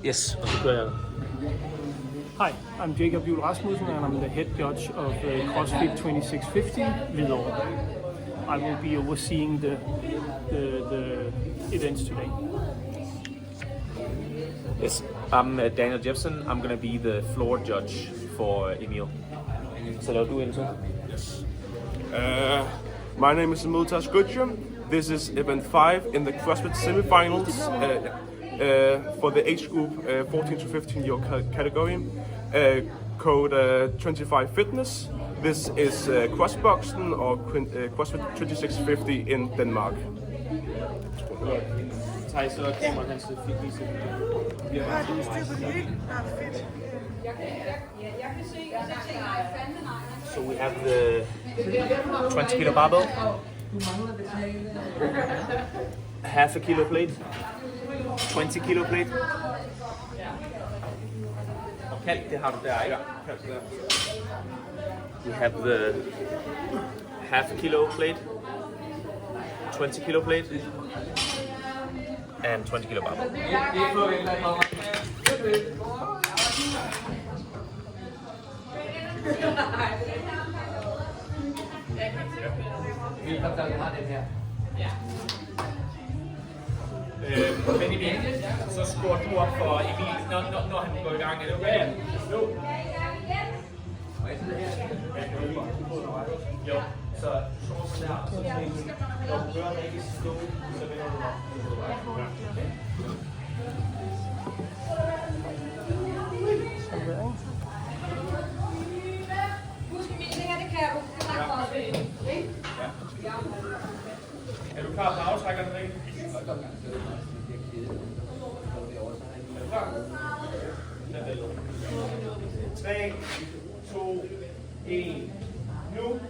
Yes, og så kører jeg. Hi, I'm Jacob Juhl Rasmussen and I'm the head judge of CrossFit 2650 Hvidovre. I will be overseeing the events today. Yes, I'm Daniel Jepsen. I'm going to be the floor judge for Emil. Så laver du intro. Yes. My name is Emil Gutschem. This is event 5 in the CrossFit semifinals for the age group 14 to 15 year category. Code 25 Fitness. This is CrossBoxen or CrossFit 2650 in Denmark. Så kameraet hans fik vise. Jeg har du styr på det hele? Fedt. So we have the 20 kilo barbell, half a kilo plate, 20 kilo plate. Okay, det har du der, ikke? We have the half a kilo plate, 20 kilo plate, and 20 kilo barbell. Men Emil, så skruer du op for Emil, når han går i gang. Er det okay? Jo. Jo, så sådan der, så når du hører den ikke stå, så vender du op. Husk Emil, det kan jeg Er du klar på aftrækkerne, Rikke? Er du klar? 3, 2, 1, nu!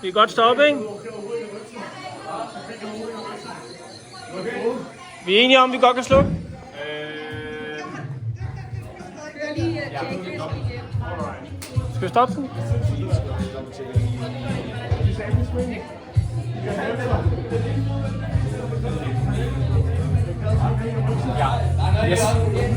Vi er godt stoppet, ikke? Vi er enige om, at vi godt kan slukke? Skal vi stoppe den? Yes.